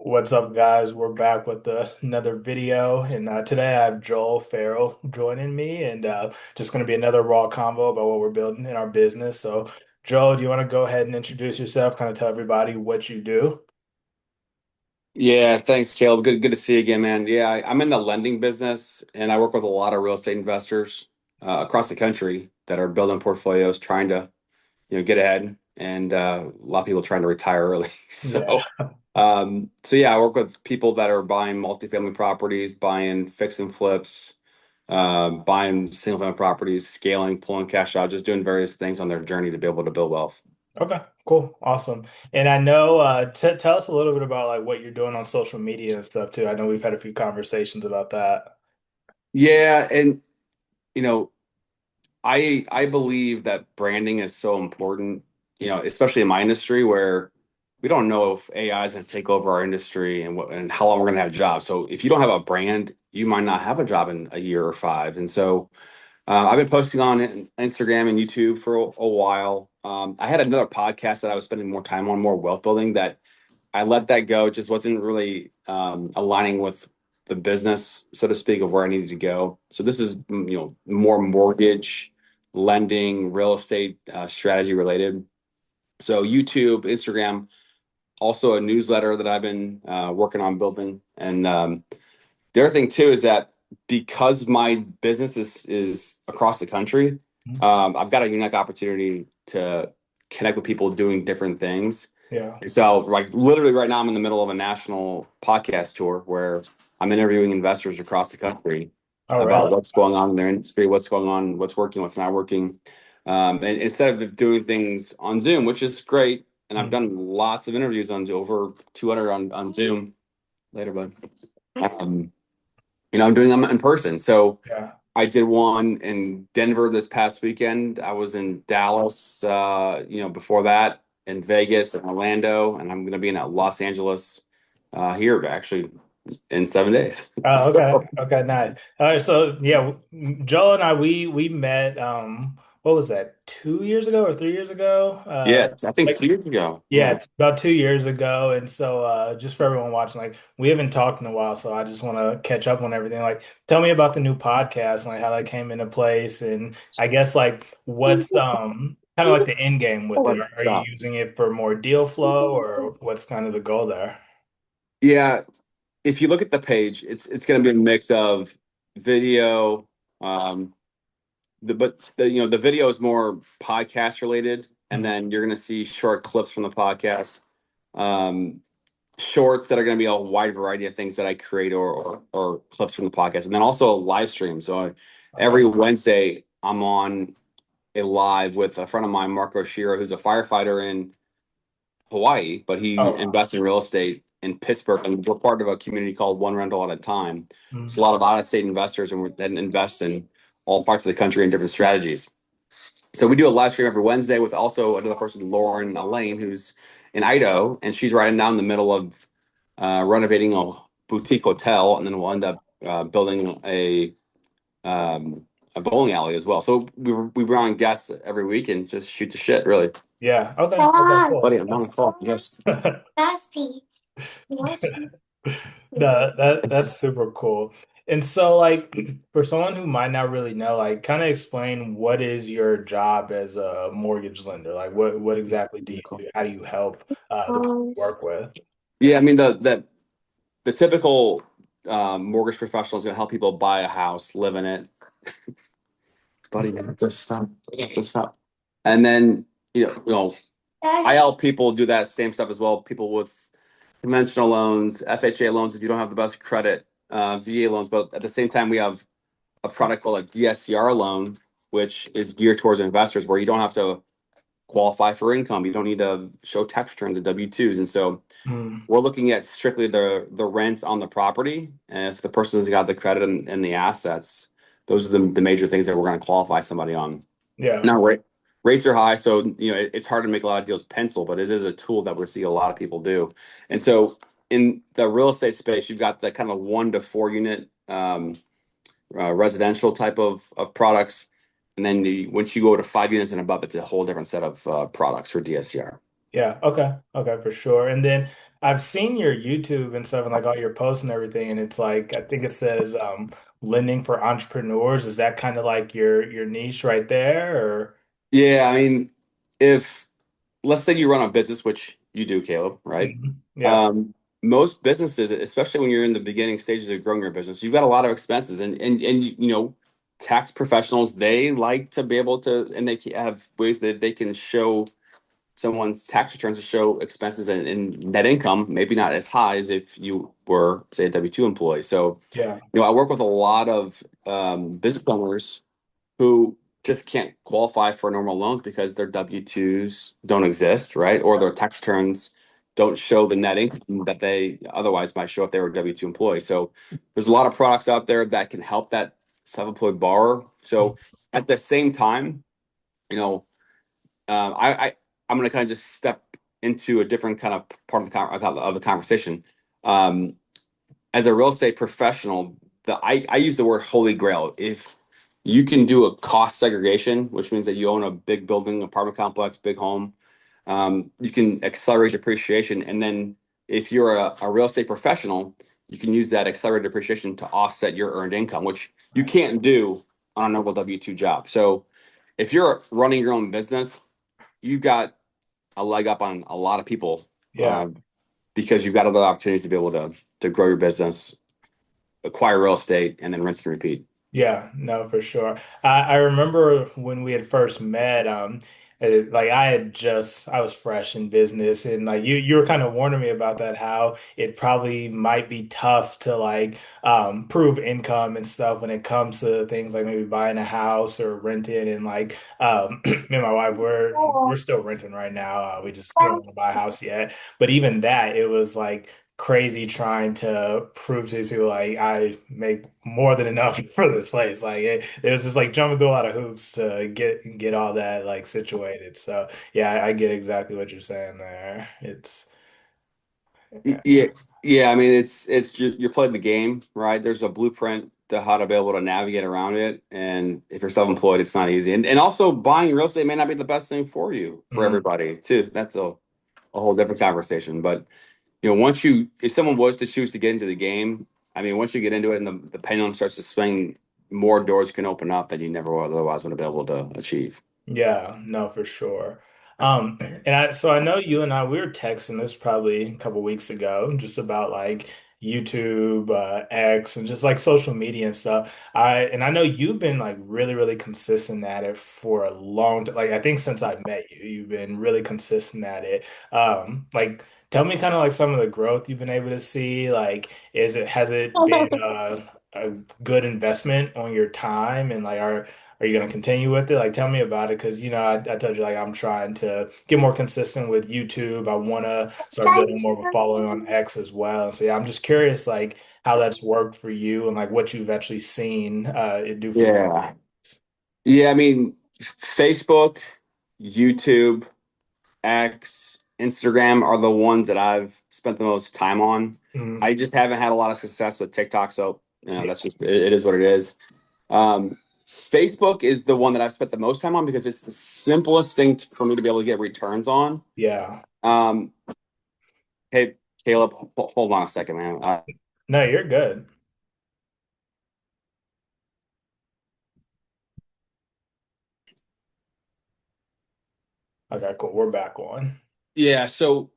What's up, guys? We're back with another video, and today I have Joel Farrell joining me, and just going to be another raw convo about what we're building in our business. So, Joel, do you want to go ahead and introduce yourself? Kind of tell everybody what you do. Yeah, thanks, Caleb. Good to see you again, man. Yeah, I'm in the lending business, and I work with a lot of real estate investors across the country that are building portfolios, trying to get ahead, and a lot of people trying to retire early. Yeah. So yeah, I work with people that are buying multifamily properties, buying fix and flips, buying single family properties, scaling, pulling cash out, just doing various things on their journey to be able to build wealth. Okay. Cool. Awesome. And I know, t tell us a little bit about like what you're doing on social media and stuff too. I know we've had a few conversations about that. Yeah, and you know, I believe that branding is so important, especially in my industry where we don't know if AI is going to take over our industry and how long we're going to have jobs. So if you don't have a brand, you might not have a job in a year or five. And so I've been posting on Instagram and YouTube for a while. I had another podcast that I was spending more time on, more wealth building, that I let that go. It just wasn't really aligning with the business, so to speak, of where I needed to go. So this is, more mortgage, lending, real estate strategy related. So YouTube, Instagram, also a newsletter that I've been working on building. And the other thing too is that because my business is across the country, Mhm. I've got a unique opportunity to connect with people doing different things. Yeah. So, like, literally right now, I'm in the middle of a national podcast tour where I'm interviewing investors across the country All about right. what's going on in their industry, what's going on, what's working, what's not working. And instead of doing things on Zoom, which is great, and I've Mhm. done lots of interviews on Zoom, over 200 on Zoom. Later, bud. Um, I'm doing them in person. So Yeah. I did one in Denver this past weekend. I was in Dallas, before that, in Vegas and Orlando, and I'm going to be in Los Angeles here actually in 7 days. Oh, okay. So Okay, nice. All right, so yeah, Joel and I we met what was that, 2 years ago or 3 years ago? yeah, I think Like 2 years ago. yeah, Yeah. it's about 2 years ago. And so just for everyone watching, like we haven't talked in a while, so I just want to catch up on everything. Like tell me about the new podcast, like how that came into place, and I guess like what's kind of like the end game with it. Are you using it for more deal flow or what's kind of the goal there? Yeah, if you look at the page, it's going to be a mix of video, um, the video is more podcast related, and Mhm. then you're going to see short clips from the podcast, um, shorts that are going to be a wide variety of things that I create, or clips from the podcast, and then also a live stream. So every Oh, Wednesday I'm on a live with a friend of mine, Marco Shiro, who's a firefighter in Hawaii, but he oh, invests in real estate in Pittsburgh, and we're part of a community called One Rental at a Time. It's a mm, lot of out-of-state investors, and that invest in all parts of the country in different strategies. So we do a live stream every Wednesday with also another person, Lauren Elaine, who's in Idaho, and she's right now in the middle of renovating a boutique hotel, and then we'll end up building um, a bowling alley as well. So we bring on guests every week and just shoot the shit, really. yeah. Okay. Okay, Buddy, cool. I'm not on the phone. Yes. That's super cool. And so like for someone who might not really know, like kind of explain what is your job as a mortgage lender? Like what exactly do you do? How do you help the people you work with? Yeah, I mean the typical mortgage professional is going to help people buy a house, live in it. Buddy, man, just stop. Just stop. And then I help people do that same stuff as well. People with conventional loans, FHA loans, if you don't have the best credit, VA loans. But at the same time, we have a product called a DSCR loan, which is geared towards investors, where you don't have to qualify for income. You don't need to show tax returns and W-2s. And so Mm, we're looking at strictly the rents on the property. And if the person has got the credit and the assets, those are the major things that we're going to qualify somebody on. yeah. Now, rates are high, so it's hard to make a lot of deals pencil, but it is a tool that we see a lot of people do. And so in the real estate space, you've got the kind of 1 to 4 unit residential type of products. And then once you go to 5 units and above, it's a whole different set of products for DSCR. Yeah, okay. Okay, for sure. And then I've seen your YouTube and stuff and like all your posts and everything, and it's like I think it says lending for entrepreneurs. Is that kind of like your niche right there or Yeah, I mean, if let's say you run a business, which you do, Caleb, right? Mhm. Yeah. Um, Most businesses, especially when you're in the beginning stages of growing your business, you've got a lot of expenses, and tax professionals, they like to be able to, and they have ways that they can show someone's tax returns to show expenses and net income, maybe not as high as if you were, say, a W-2 employee. So, Yeah. I work with a lot of business owners who just can't qualify for normal loans because their W-2s don't exist, right? Or their tax returns don't show the net income that they otherwise might show if they were a W-2 employee. So there's a lot of products out there that can help that self-employed borrower. So at the same time, you know, I'm going to kind of just step into a different kind of part of the conversation. Um, as a real estate professional, I use the word holy grail. If you can do a cost segregation, which means that you own a big building, apartment complex, big home, you can accelerate depreciation. And then if you're a real estate professional, you can use that accelerated depreciation to offset your earned income, which you Right. can't do on a normal W-2 job. So if you're running your own business, you've got a leg up on a lot of people, Yeah. because you've got other opportunities to be able to grow your business, acquire real estate, and then rinse and repeat. Yeah, no, for sure. I remember when we had first met, like I was fresh in business and like you were kind of warning me about that, how it probably might be tough to like prove income and stuff when it comes to things like maybe buying a house or renting and like me and my wife we're still renting right now. We don't want to buy a house yet. But even that, it was like crazy trying to prove to these people like I make more than enough for this place. Like it was just like jumping through a lot of hoops to get all that like situated. So yeah, I get exactly what you're saying there. It's yeah. Yeah, yeah. I mean, you're playing the game, right? There's a blueprint to how to be able to navigate around it, and if you're self-employed, it's not easy. And also, buying real estate may not be the best thing for you for Mhm. everybody, too. That's a whole different conversation. But if someone was to choose to get into the game, I mean, once you get into it and the pendulum starts to swing, more doors can open up that you never otherwise would have been able to achieve. Yeah, no, for sure. And I know you and I we were texting this probably a couple weeks ago just about like YouTube, X, and just like social media and stuff. I know you've been like really, really consistent at it for a long time. Like I think since I met you, you've been really consistent at it. Like tell me kind of like some of the growth you've been able to see. Like, has it been a good investment on your time and like are you going to continue with it? Like, tell me about it because, I told you, like, I'm trying to get more consistent with YouTube. I want to start building more of a following on X as well. So, yeah, I'm just curious, like, how that's worked for you and, like, what you've actually seen it do for you. Yeah. Yeah, I mean, Facebook, YouTube, X, Instagram are the ones that I've spent the most time on. Mhm. I just haven't had a lot of success with TikTok, so that's just it is what it is. Um, Facebook is the one that I've spent the most time on because it's the simplest thing for me to be able to get returns on. Yeah. Um, Hey, Caleb, hold on a second, man. No, you're good. Okay, cool. We're back on. Yeah, so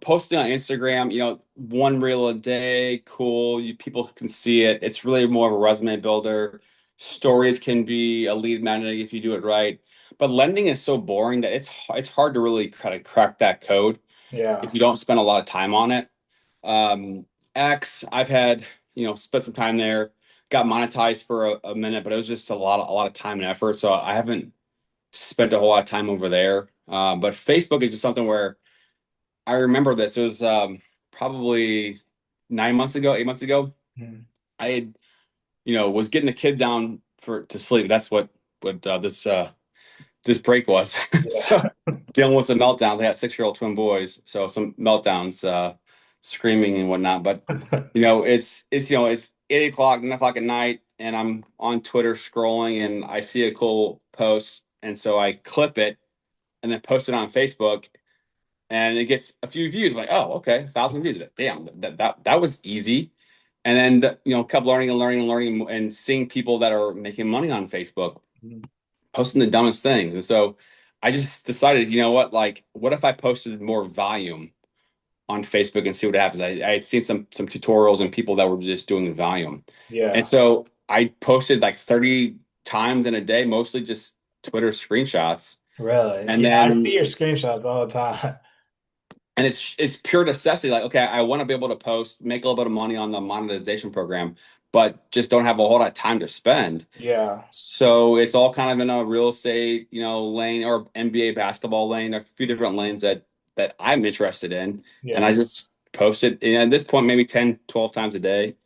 posting on Instagram, one reel a day, cool. People can see it. It's really more of a resume builder. Stories can be a lead magnet if you do it right. But lending is so boring that it's hard to really kind of crack that code if Yeah. you don't spend a lot of time on it. Um, X, I've had spent some time there, got monetized for a minute, but it was just a lot of time and effort. So I haven't spent a whole lot of time over there. But Facebook is just something where I remember this. It was probably 9 months ago, 8 months ago. Mhm. I had, was getting a kid down for to sleep. That's what this break was. So Yeah. dealing with some meltdowns. I got 6-year-old twin boys, so some meltdowns, screaming and whatnot. But it's 8 o'clock, 9 o'clock at night, and I'm on Twitter scrolling, and I see a cool post, and so I clip it and then post it on Facebook. and it gets a few views. I'm like, oh, okay, 1,000 views. Damn, that was easy. And then kept learning and learning and learning and seeing people that are making money on Facebook Mhm. posting the dumbest things. And so I just decided, you know what, like, what if I posted more volume on Facebook and see what happens? I had seen some tutorials and people that were just doing volume. And Yeah. so I posted like 30 times in a day, mostly just Twitter screenshots. Really? And Yeah, I see then your screenshots all the time. and it's pure necessity. Like, okay, I want to be able to post, make a little bit of money on the monetization program, but just don't have a whole lot of time to spend. Yeah. So it's all kind of in a real estate, lane or NBA basketball lane, a few different lanes that I'm interested in. And I Yeah. just post it, and at this point, maybe 10, 12 times a day.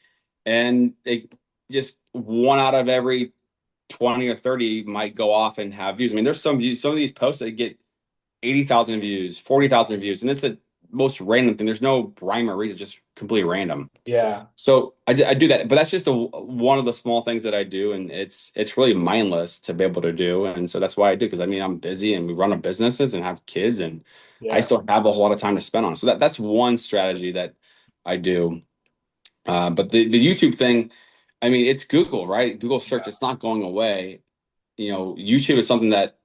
And it just one out of every 20 or 30 might go off and have views. I mean, there's some views, some of these posts that get 80,000 views, 40,000 views, and it's the most random thing. There's no rhyme or reason, it's just completely random. Yeah. So I do that, but that's just one of the small things that I do, and it's really mindless to be able to do, and so that's why I do, because I mean I'm busy and we run a businesses and have kids, and I Yeah. still have a whole lot of time to spend on it. So that's one strategy that I do. But the YouTube thing, I mean, it's Google, right? Google search, it's not going away. YouTube is something that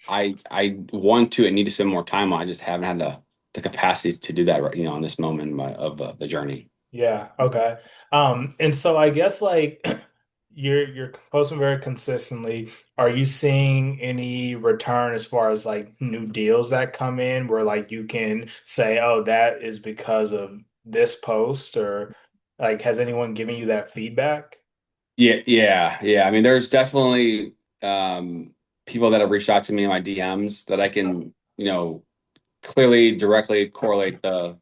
I want to and need to spend more time on. I just haven't had the capacity to do that right, in this moment of the journey. Yeah. Okay. And so I guess like you're posting very consistently. Are you seeing any return as far as like new deals that come in where like you can say, oh, that is because of this post, or like has anyone given you that feedback? Yeah, yeah, yeah. I mean, there's definitely people that have reached out to me in my DMs that I can, clearly directly correlate the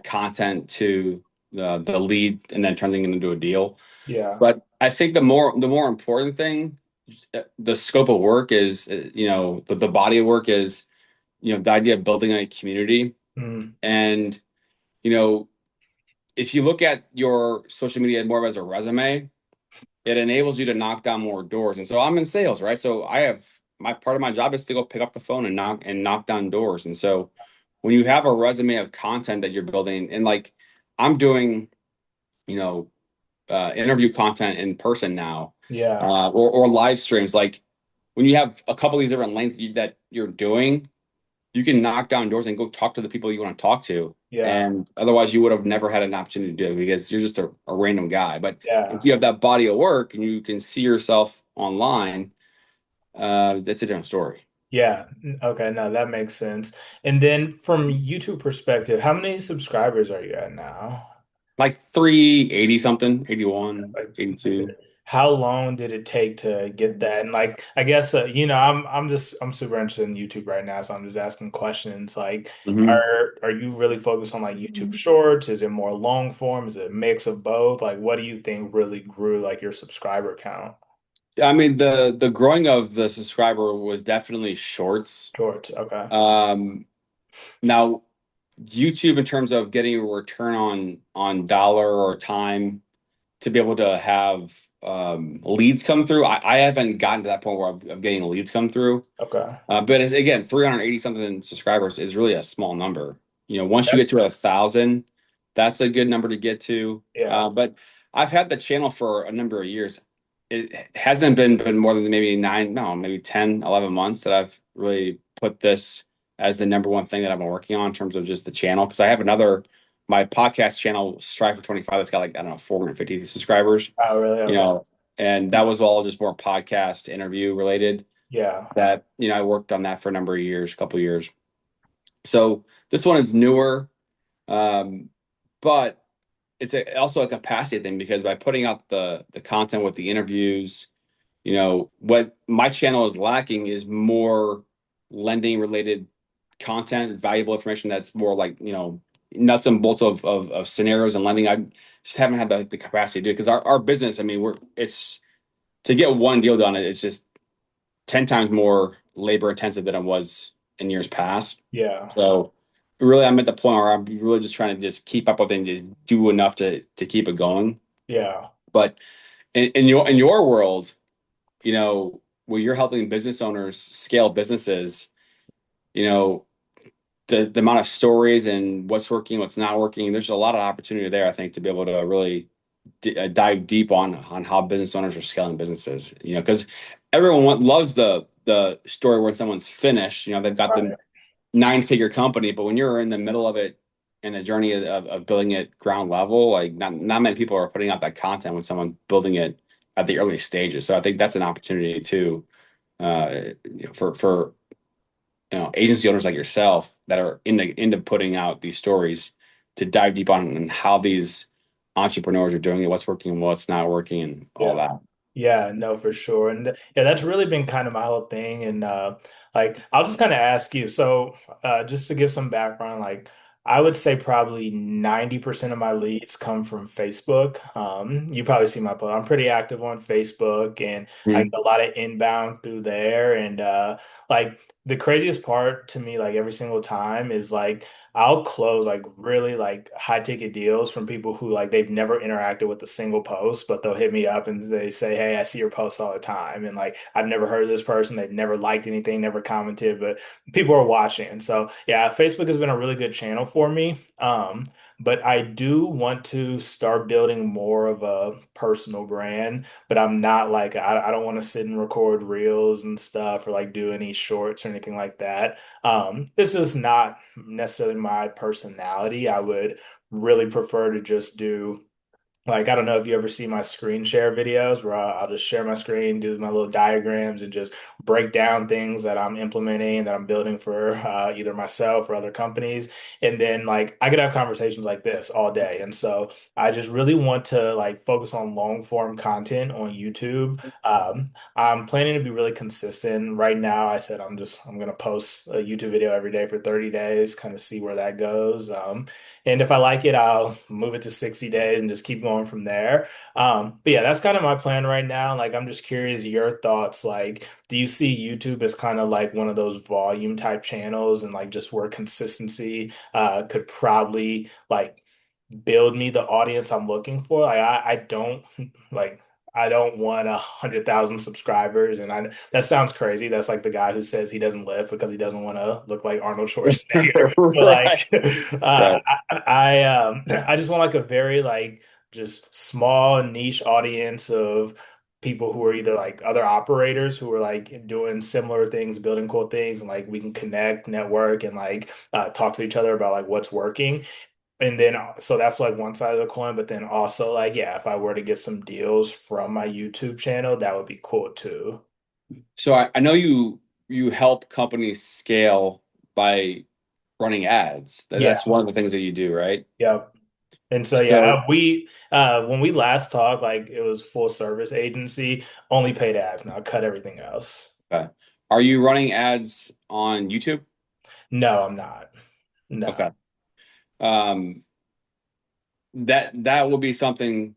content to the lead and then turning it into a deal. Yeah. But I think the more important thing, the scope of work is, the body of work is, the idea of building a community. Mm, And, you know, if you look at your social media more as a resume, it enables you to knock down more doors. And so I'm in sales, right? So I have my part of my job is to go pick up the phone and knock down doors. And so when you have a resume of content that you're building, and like I'm doing, you know, interview content in person now, yeah. or live streams. Like when you have a couple of these different lanes that you're doing, you can knock down doors and go talk to the people you want to talk to. Yeah. And otherwise, you would have never had an opportunity to do it because you're just a random guy. But if Yeah. you have that body of work and you can see yourself online, that's a different story. Yeah. Okay. No, that makes sense. And then from YouTube perspective, how many subscribers are you at now? Like 380 something, 81, Like, 82. how long did it take to get that? And like, I guess I'm super interested in YouTube right now, so I'm just asking questions. Like, Hmm. are you really focused on like YouTube Shorts? Is it more long form? Is it a mix of both? Like, what do you think really grew like your subscriber count? I mean, the growing of the subscriber was definitely shorts. Shorts. Okay. Um, Now, YouTube, in terms of getting a return on dollar or time to be able to have leads come through, I haven't gotten to that point where I'm getting leads come through. Okay. But it's, again, 380 something subscribers is really a small number. Once you get to 1,000, that's a good number to get to. Yeah. But I've had the channel for a number of years. It hasn't been more than maybe nine, no, maybe 10, 11 months that I've really put this as the number one thing that I've been working on in terms of just the channel. Because I have my podcast channel, Strive for 25, that's got like, I don't know, 450 subscribers, Oh, really? you Okay. know, and that was all just more podcast interview related Yeah. that I worked on that for a number of years, a couple of years. So this one is newer, um, but it's also a capacity thing because by putting out the content with the interviews, what my channel is lacking is more lending related content, valuable information that's more like nuts and bolts of scenarios and lending. I just haven't had the capacity to do it because our business. I mean, it's to get one deal done. It's just 10 times more labor intensive than it was in years past. Yeah. So really, I'm at the point where I'm really just trying to just keep up with it and just do enough to keep it going. Yeah. But in your world, where you're helping business owners scale businesses, you know, the amount of stories and what's working, what's not working. There's a lot of opportunity there, I think, to be able to really dive deep on how business owners are scaling businesses. Because everyone loves the story when someone's finished. They've got the nine-figure company, but when you're in the middle of it and the journey of building it ground level, like not many people are putting out that content when someone's building it at the early stages. So I think that's an opportunity too, for agency owners like yourself that are into putting out these stories to dive deep on how these entrepreneurs are doing it, what's working and what's not working, and all Yeah. that. Yeah, no, for sure. And yeah, that's really been kind of my whole thing. And like I'll just kind of ask you, so just to give some background, like I would say probably 90% of my leads come from Facebook. You probably see my post. I'm pretty active on Facebook and I get Mhm. a lot of inbound through there. And like the craziest part to me, like every single time is like I'll close like really like high ticket deals from people who like they've never interacted with a single post, but they'll hit me up and they say, "Hey, I see your posts all the time." And like I've never heard of this person, they've never liked anything, never commented, but people are watching. And so yeah, Facebook has been a really good channel for me. But I do want to start building more of a personal brand, but I'm not like I don't want to sit and record reels and stuff or like do any shorts or anything like that. This is not necessarily my personality. I would really prefer to just do like, I don't know if you ever see my screen share videos where I'll just share my screen, do my little diagrams, and just break down things that I'm implementing, that I'm building for either myself or other companies. And then, like, I could have conversations like this all day. And so I just really want to, like, focus on long form content on YouTube. I'm planning to be really consistent. Right now, I said I'm going to post a YouTube video every day for 30 days, kind of see where that goes. And if I like it, I'll move it to 60 days and just keep going from there. But yeah, that's kind of my plan right now. Like, I'm just curious your thoughts. Like, do you see YouTube as kind of like one of those volume type channels and like just where consistency could probably like build me the audience I'm looking for? Like, I don't like. I don't want 100,000 subscribers, and I that sounds crazy. That's like the guy who says he doesn't lift because he doesn't want to look like Arnold Schwarzenegger. But Right. like, uh, Right. I just want like a very like just small niche audience of people who are either like other operators who are like doing similar things, building cool things, and like we can connect, network, and like talk to each other about like what's working. And then so that's like one side of the coin, but then also like yeah, if I were to get some deals from my YouTube channel, that would be cool too. So I know you help companies scale by running ads. Yeah, That's one of the things that you do, right? yeah. And so So, yeah, we when we last talked, like it was full service agency, only paid ads now, cut everything else. are you running ads on YouTube? No, I'm not. No. Okay. Um, that would be something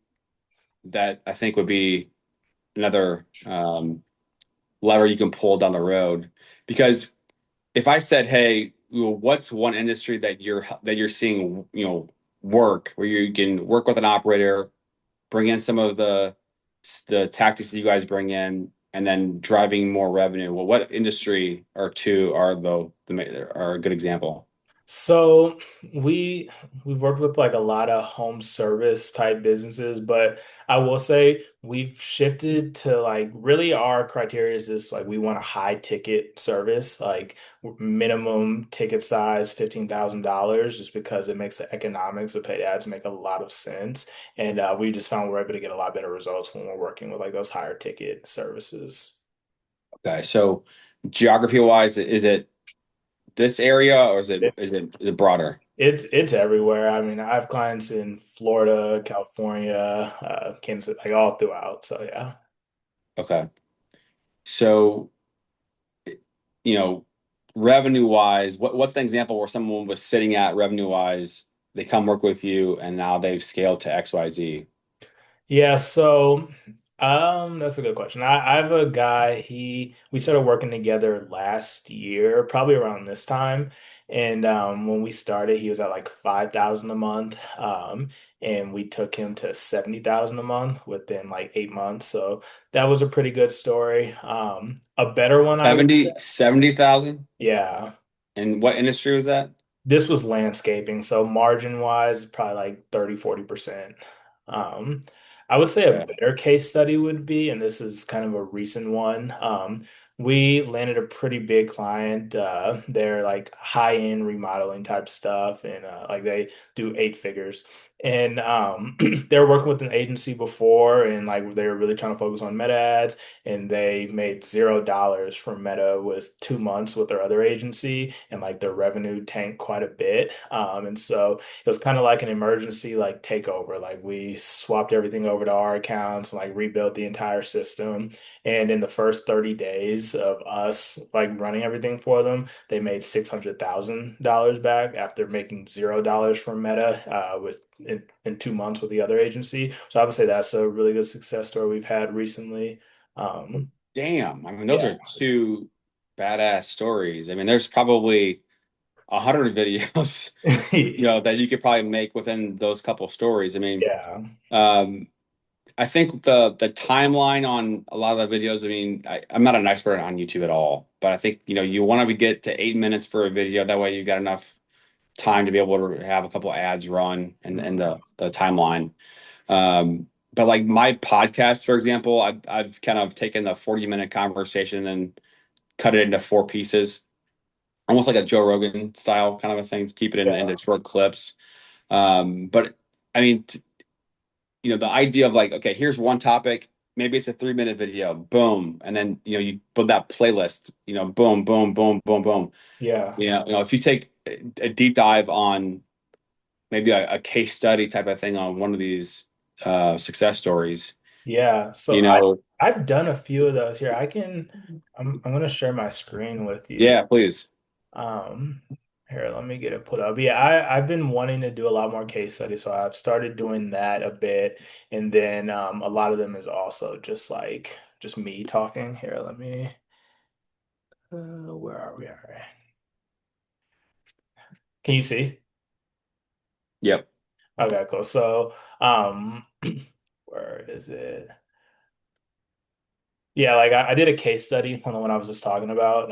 that I think would be another lever you can pull down the road. Because if I said, "Hey, what's one industry that you're seeing, work where you can work with an operator, bring in some of the tactics that you guys bring in, and then driving more revenue." Well, what industry or two are a good example? So we we've worked with like a lot of home service type businesses, but I will say we've shifted to like really our criteria is this like we want a high ticket service, like minimum ticket size $15,000, just because it makes the economics of paid ads make a lot of sense. And we just found we're able to get a lot better results when we're working with like those higher ticket services. Okay, so geography wise, is it this area or is it is It's it, is it broader? it's everywhere. I mean, I have clients in Florida, California, Kansas, like all throughout. So yeah. Okay, so you know, revenue wise, what's the example where someone was sitting at revenue wise, they come work with you and now they've scaled to XYZ? Yeah, so that's a good question. I have a guy, we started working together last year, probably around this time. And when we started, he was at like 5,000 a month. And we took him to 70,000 a month within like 8 months. So that was a pretty good story. A better one I would, 70,000. yeah. And what industry was that? This was landscaping, so margin wise, probably like 30-40%. Um, I would say a Yeah. better case study would be, and this is kind of a recent one. We landed a pretty big client. They're like high-end remodeling type stuff, and like they do eight figures. And they were working with an agency before, and like they were really trying to focus on meta ads, and they made $0 from Meta with 2 months with their other agency, and like their revenue tanked quite a bit. And so it was kind of like an emergency like takeover. Like we swapped everything over to our accounts and like rebuilt the entire system. And in the first 30 days of us like running everything for them, they made $600,000 back after making $0 from Meta in 2 months with the other agency. So I would say that's a really good success story we've had recently. Um, Damn. I mean, those yeah. are two badass stories. I mean, there's probably 100 videos, that you could probably make within those couple stories. I mean, Yeah. um, I think the timeline on a lot of the videos, I mean, I'm not an expert on YouTube at all, but I think, you want to get to 8 minutes for a video. That way you got enough time to be able to have a couple ads run and Mhm. the timeline. But like my podcast, for example, I've kind of taken the 40-minute conversation and cut it into four pieces, almost like a Joe Rogan style kind of a thing, keep it into Yeah. short clips. But I mean, the idea of like, okay, here's one topic, maybe it's a 3-minute video, boom, and then you build that playlist, boom, boom, boom, boom, boom. Yeah. If you take a deep dive on maybe a case study type of thing on one of these success stories, Yeah. So you I know, I've done a few of those here. I'm gonna share my screen with you. yeah, please, Um Here, let me get it put up. Yeah, I've been wanting to do a lot more case studies, so I've started doing that a bit. And then a lot of them is also just me talking. Here, let me where are we? All right. Can you see? yep, Okay, cool. So where is it? Yeah, like I did a case study on the one I was just talking about.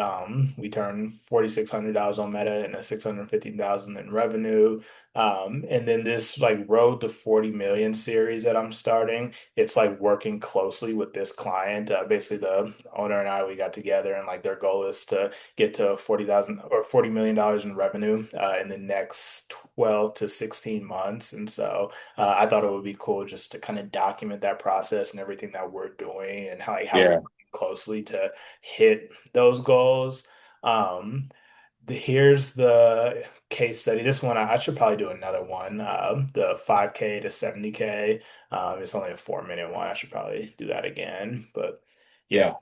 We turned $4,600 on Meta and a 650,000 in revenue. And then this like Road to 40 Million series that I'm starting, it's like working closely with this client. Basically, the owner and I we got together, and like their goal is to get to 40,000 or $40 million in revenue in the next 12 to 16 months. And so I thought it would be cool just to kind of document that process and everything that we're doing and how we're yeah. working closely to hit those goals. Um, Here's the case study. This one, I should probably do another one. The 5K to 70K. It's only a 4 minute one. I should probably do that again. But yeah.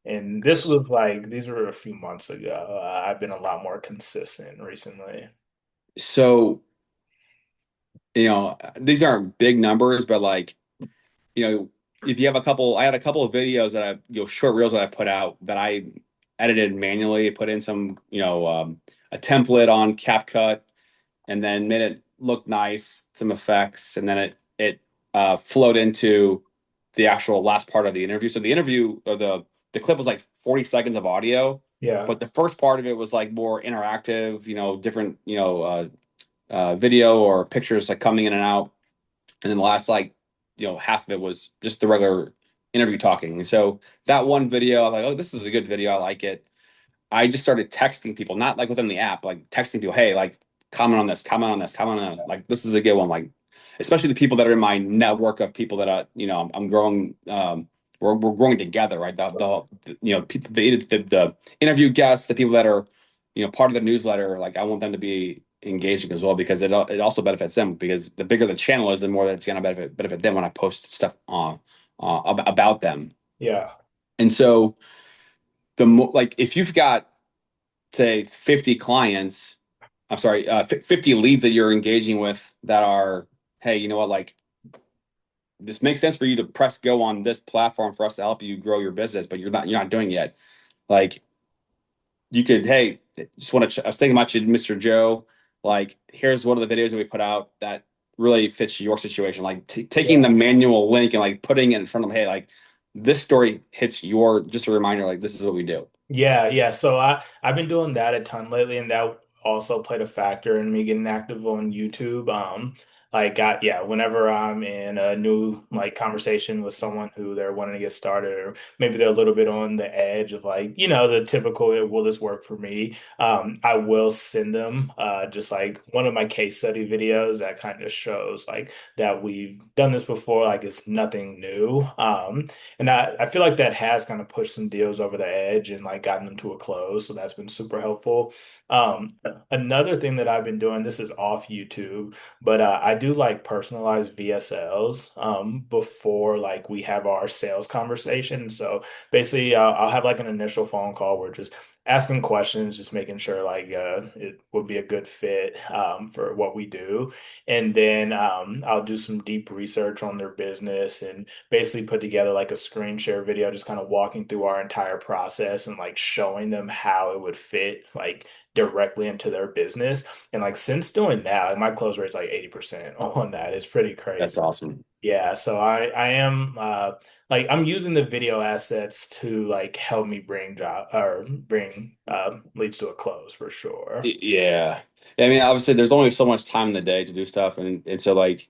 Yeah. And this was like, these were a few months ago. I've been a lot more consistent recently. So, these aren't big numbers, but like, if you have I had a couple of videos that short reels that I put out that I edited manually, put in some, a template on CapCut, and then made it look nice, some effects, and then it flowed into the actual last part of the interview. So the interview or the clip was like 40 seconds of audio, Yeah. but the first part of it was like more interactive, different, video or pictures like coming in and out. And then the last like, half of it was just the regular interview talking. And so that one video, I was like, oh, this is a good video. I like it. I just started texting people, not like within the app, like texting people, hey, like comment on this, comment on this, comment on this. Like this is a good one. Like especially the people that are in my network of people that I'm growing. We're growing together, right? The interview guests, the people that are part of the newsletter. Like I want them to be engaging as well because it also benefits them because the bigger the channel is, the more that it's going to benefit them when I post stuff about them. Yeah. And so the more like if you've got say 50 clients, I'm sorry, 50 leads that you're engaging with that are, hey, you know what, like this makes sense for you to press go on this platform for us to help you grow your business, but you're not doing it yet. Like you could, hey, just want to, I was thinking about you, Mr. Joe. Like, here's one of the videos that we put out that really fits your situation. Like taking the Yeah. manual link and like putting it in front of them, hey, like this story hits just a reminder, like this is what we do. Yeah, yeah. So I've been doing that a ton lately, and that also played a factor in me getting active on YouTube. Like got yeah, whenever I'm in a new like conversation with someone who they're wanting to get started, or maybe they're a little bit on the edge of like, the typical, will this work for me? I will send them just like one of my case study videos that kind of shows like that we've done this before, like it's nothing new. And I feel like that has kind of pushed some deals over the edge and like gotten them to a close. So that's been super helpful. Another thing that I've been doing, this is off YouTube, but I do like personalized VSLs before like we have our sales conversation. So basically, I'll have like an initial phone call where just asking questions, just making sure like it would be a good fit for what we do. And then I'll do some deep research on their business and basically put together like a screen share video, just kind of walking through our entire process and like showing them how it would fit like directly into their business. And like since doing that, like, my close rate's like 80% on that. It's pretty That's crazy. awesome. Yeah, so I am like I'm using the video assets to like help me bring job or bring leads to a close for sure. Yeah. I mean, obviously, there's only so much time in the day to do stuff, and so like,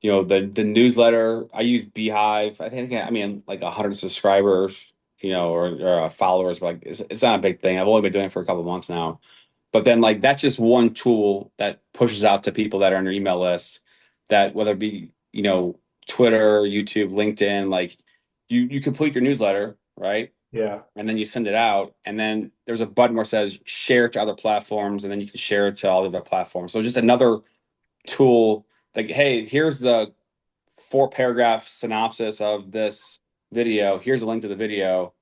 the newsletter. I use Beehive. I mean, like 100 subscribers, or followers. But like, it's not a big thing. I've only been doing it for a couple months now. But then, like, that's just one tool that pushes out to people that are on your email list. That whether it be Twitter, YouTube, LinkedIn, like you complete your newsletter, right? Yeah. And then you send it out, and then there's a button where it says share it to other platforms, and then you can share it to all the other platforms. So just another tool, like, hey, here's the 4 paragraph synopsis of this video. Here's a link to the video,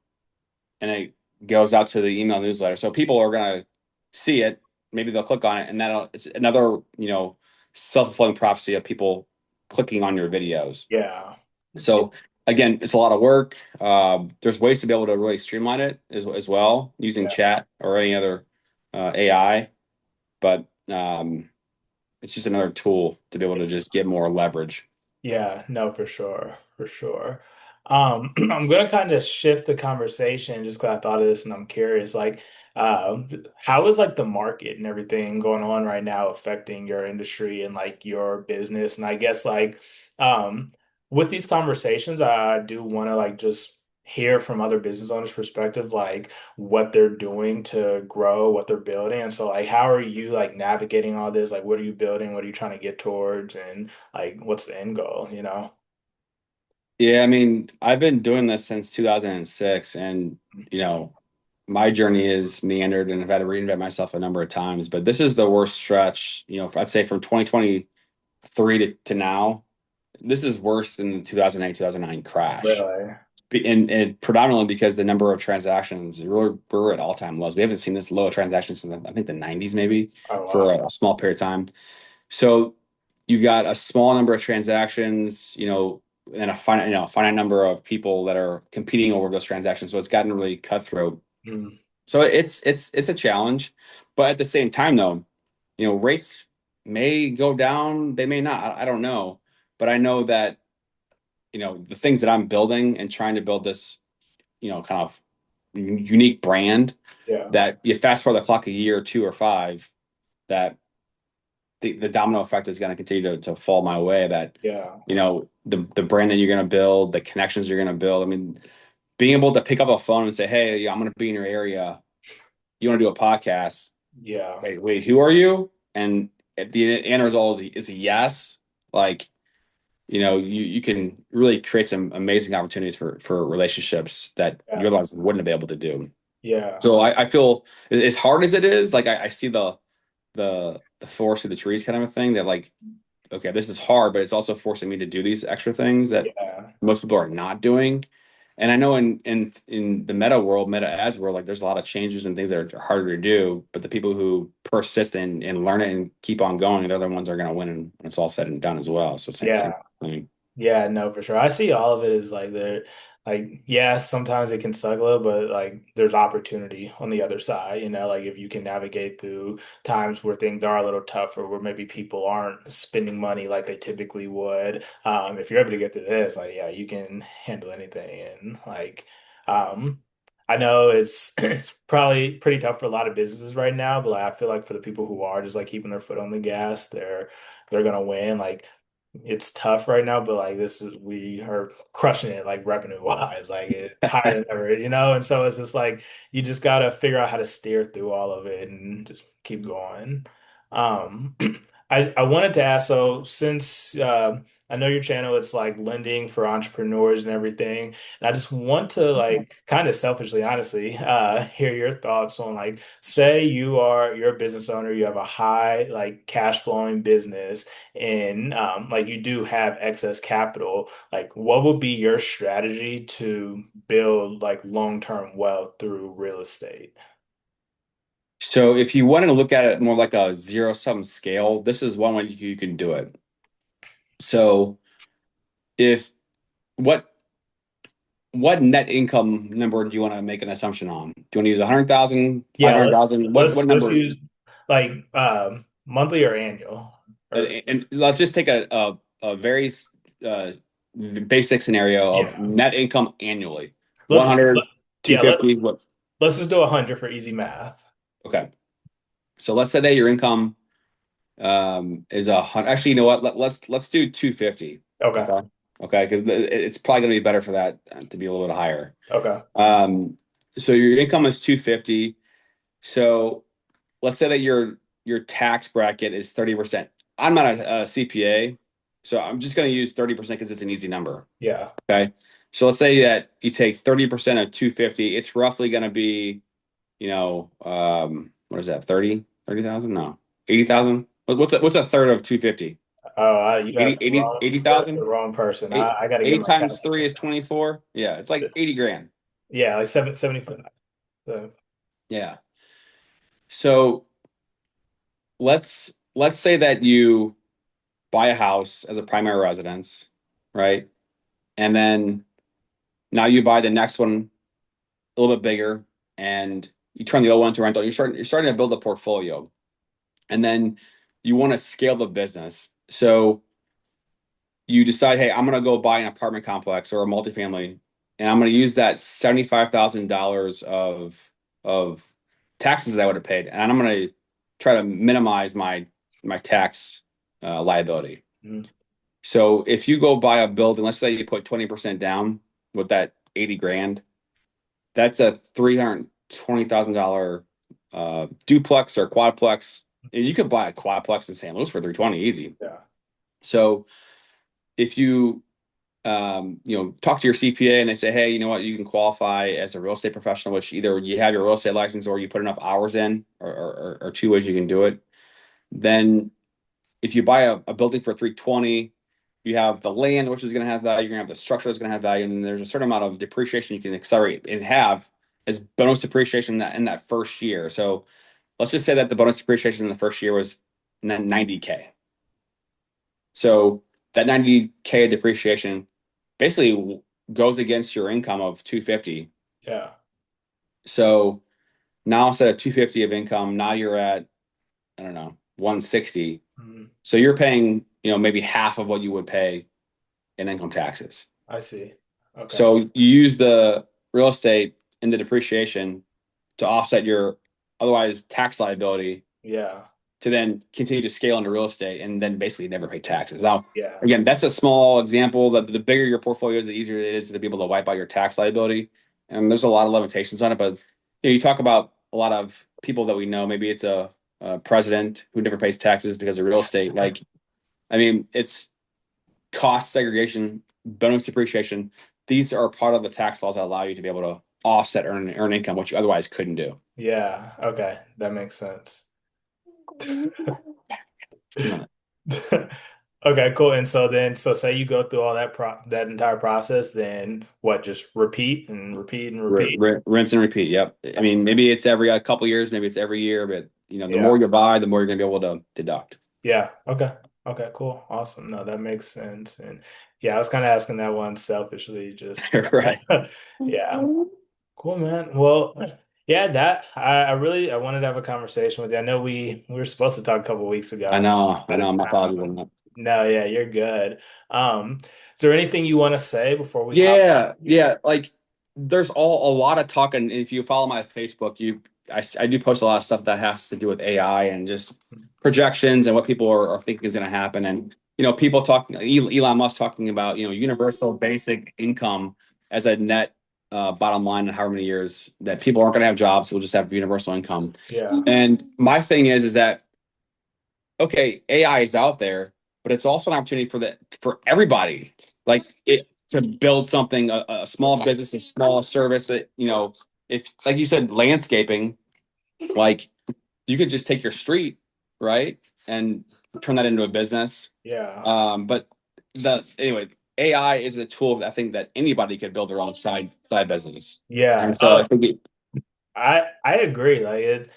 and it goes out to the email newsletter. So people are gonna see it, maybe they'll click on it, and it's another, self-fulfilling prophecy of people clicking on your videos. Yeah. Yeah. So again, it's a lot of work. There's ways to be able to really streamline it as well using Yeah. chat or any other AI, but it's just another tool to be able to just get more leverage. Yeah, no, for sure, for sure. I'm gonna kind of shift the conversation just because I thought of this and I'm curious. Like, how is like the market and everything going on right now affecting your industry and like your business? And I guess like, um, with these conversations, I do want to like just hear from other business owners' perspective, like what they're doing to grow, what they're building. And so, like, how are you like navigating all this? Like, what are you building? What are you trying to get towards? And like, what's the end goal, you know? Yeah, I mean, I've been doing this since 2006, and my journey is meandered, and I've had to reinvent myself a number of times. But this is the worst stretch, I'd say from 2023 to now. This is worse than the 2008, 2009 crash. Really? And predominantly because the number of transactions we're at all-time lows. We haven't seen this low of transactions since I think the 90s, maybe, Oh, for wow. a small period of time. So you've got a small number of transactions, and a finite number of people that are competing over those transactions. So it's gotten really cutthroat. Mm, So it's a challenge, but at the same time, though, rates may go down, they may not. I don't know, but I know that the things that I'm building and trying to build this, kind of unique brand, yeah. that you fast forward the clock a year, 2 or 5, that the domino effect is going to continue to fall my way. That Yeah. the brand that you're going to build, the connections you're going to build. I mean, being able to pick up a phone and say, "Hey, yeah, I'm going to be in your area. You want to do a podcast? Yeah. Wait, who are you?" And at the end result is a yes. Like, you can really create some amazing opportunities for relationships that you Yeah. otherwise wouldn't have been able to do. Yeah. So I feel as hard as it is, like I see the forest through the trees kind of a thing, that like, okay, this is hard, but it's also forcing me to do these extra things that Yeah. most people are not doing. And I know in the meta world, meta ads world, like there's a lot of changes and things that are harder to do, but the people who persist and learn it and keep on going, they're the ones that are going to win when it's all said and done as well. So same Yeah. thing. Yeah, no, for sure. I see all of it as like they're like, yes, sometimes it can suck a little, but like there's opportunity on the other side, like if you can navigate through times where things are a little tougher, where maybe people aren't spending money like they typically would. If you're able to get through this, like, yeah, you can handle anything. And like, um, I know it's it's probably pretty tough for a lot of businesses right now, but like, I feel like for the people who are just like keeping their foot on the gas, they're gonna win. Like it's tough right now, but like this is we are crushing it like revenue wise, like it higher than ever, you know? And so it's just like you just gotta figure out how to steer through all of it and just keep going. Um I wanted to ask, so since I know your channel, it's like lending for entrepreneurs and everything. And I just want to like kind of selfishly, honestly, hear your thoughts on like, say you're a business owner, you have a high like cash flowing business, and like you do have excess capital. Like, what would be your strategy to build like long-term wealth through real estate? So if you wanted to look at it more like a zero sum scale, this is one way you can do it. So if what what net income number do you want to make an assumption on? Do you want to use 100,000, five Yeah, hundred thousand? What let's number? use like monthly or annual or And let's just take a very uh, basic scenario of yeah. net income annually. Let's One just hundred, two yeah, fifty. What? let's just do 100 for easy math. Okay. So let's say that your income is a hundred. Actually, you know what? Let's do 250. Okay. Okay. Okay, because it's probably going to be better for that to be a little bit higher. Okay. Um, so your income is 250. So let's say that your tax bracket is 30%. I'm not a CPA, so I'm just going to use 30% because it's an easy number. Yeah. Okay. So let's say that you take 30% of 250, it's roughly going to be, what is that, 30,000? No, 80,000? What's a third of 250? Oh, you 80, asked 80, you asked the 80,000? wrong person. Eight, I got to get eight my times three calculator. is 24. Yeah, it's like 80 grand. Yeah, like 75. So, Yeah. So let's say that you buy a house as a primary residence, right? And then now you buy the next one a little bit bigger and you turn the old one to rental. You're starting to build a portfolio. And then you want to scale the business. So you decide, hey, I'm gonna go buy an apartment complex or a multifamily, and I'm gonna use that $75,000 of taxes I would have paid, and I'm gonna try to minimize my tax liability. mm, So if you go buy a building, let's say you put 20% down with that 80 grand, that's a $320,000 duplex or quadplex. And you could buy a quadplex in St. Louis for 320 easy. yeah. So if you talk to your CPA and they say, hey, you know what, you can qualify as a real estate professional, which either you have your real estate license or you put enough hours in, or two ways you can do it. Then if you buy a building for 320, you have the land, which is going to have value. You're going to have the structure that's going to have value. And then there's a certain amount of depreciation you can accelerate and have as bonus depreciation in that first year. So let's just say that the bonus depreciation in the first year was 90K. So that 90K depreciation basically goes against your income of 250. Yeah. So now instead of 250 of income, now you're at, I don't know, 160. Mm, So you're paying, maybe half of what you would pay in income taxes. I see. Okay. So you use the real estate and the depreciation to offset your otherwise tax liability Yeah. to then continue to scale into real estate and then basically never pay taxes. Now, Yeah. again, that's a small example. That the bigger your portfolio is, the easier it is to be able to wipe out your tax liability. And there's a lot of limitations on it. But you talk about a lot of people that we know. Maybe it's a president who never pays taxes because of real estate. Like, I mean, it's cost segregation, bonus depreciation. These are part of the tax laws that allow you to be able to offset earn income, which you otherwise couldn't do. Yeah. Okay. That makes sense. Okay, cool. And so then, so say you go through all that entire process, then what? Just repeat and repeat and repeat. Rinse and repeat. Yep. I mean, maybe it's every a couple years, maybe it's every year, but the Yeah. more you buy, the more you're gonna be able to deduct. Yeah. Okay. Okay, cool. Awesome. No, that makes sense. And yeah, I was kind of asking that one selfishly, just Right. yeah. Cool, man. Well, yeah, that I really I wanted to have a conversation with you. I know we were supposed to talk a couple weeks ago I and know. I out of know. My apologies on town. that. No, yeah, you're good. Is there anything you want to say before we hop? Yeah. Yeah. Like, there's all a lot of talk, and if you follow my Facebook, I do post a lot of stuff that has to do with AI and just projections and what people are thinking is going to happen. And people talking, Elon Musk talking about universal basic income as a net bottom line in however many years that people aren't going to have jobs, we'll just have universal income. Yeah. And my thing is that okay, AI is out there, but it's also an opportunity for everybody, like it to build something, a small business, a small service that if like you said, landscaping, like you could just take your street, right, and turn that into a business. Yeah. But the anyway, AI is a tool that I think that anybody could build their own side business, Yeah. and so I think I agree. Like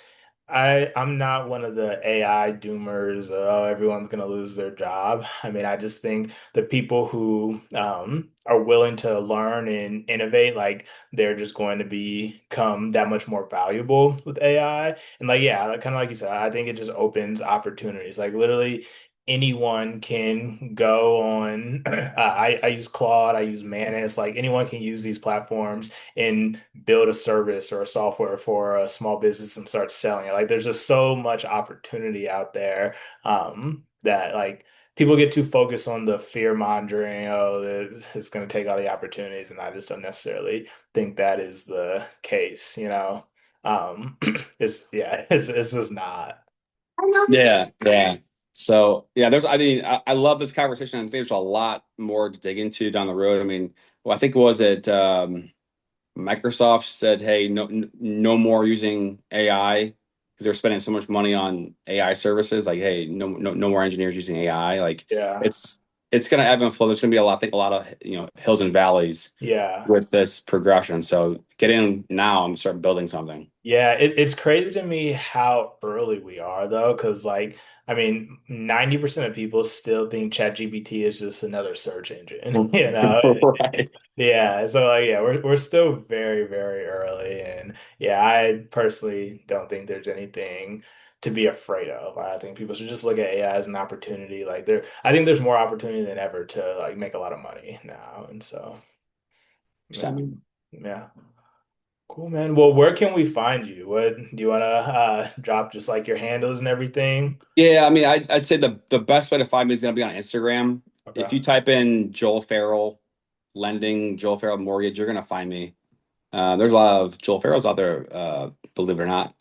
I'm not one of the AI doomers. Oh, everyone's gonna lose their job. I mean, I just think the people who are willing to learn and innovate, like they're just going to become that much more valuable with AI. And like, yeah, kind of like you said, I think it just opens opportunities. Like literally anyone can go on. I use Claude, I use Manus. Like anyone can use these platforms and build a service or a software for a small business and start selling it. Like there's just so much opportunity out there that like people get too focused on the fear mongering. Oh, it's going to take all the opportunities, and I just don't necessarily think that is the case. Um, it's yeah, it's just not. yeah, yeah. So yeah, I mean, I love this conversation. I think there's a lot more to dig into down the road. I mean, well, I think was it Microsoft said, "Hey, no more using AI because they're spending so much money on AI services. Like, hey, no more engineers using AI. Like, Yeah, it's going to ebb and flow. There's going to be I think a lot of hills and valleys yeah. with this progression. So get in now and start building something." Yeah, it's crazy to me how early we are though, because like I mean, 90% of people still think ChatGPT is just another search engine, you know? Right. Yeah, so like yeah, we're still very, very early and yeah, I personally don't think there's anything to be afraid of. I think people should just look at AI as an opportunity. Like I think there's more opportunity than ever to like make a lot of money now. And so yeah, yeah. Cool, man. Well, where can we find you? What do you want to drop just like your handles and everything? Yeah, I mean, I'd say the best way to find me is gonna be on Instagram. Okay. If you type in Joel Farrell lending, Joel Farrell mortgage, you're gonna find me. There's a lot of Joel Farrells out there, believe it or not.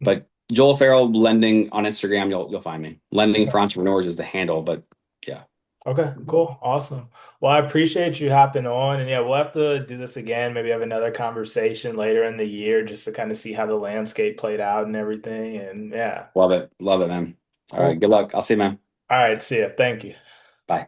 But Joel Farrell lending on Instagram, you'll find me. Lending for entrepreneurs is the handle, but yeah, Okay, cool. Awesome. Well, I appreciate you hopping on. And yeah, we'll have to do this again, maybe have another conversation later in the year just to kind of see how the landscape played out and everything. And yeah, love it, man. All right, cool. good luck. I'll see you, man. All right, see ya. Thank you. Bye.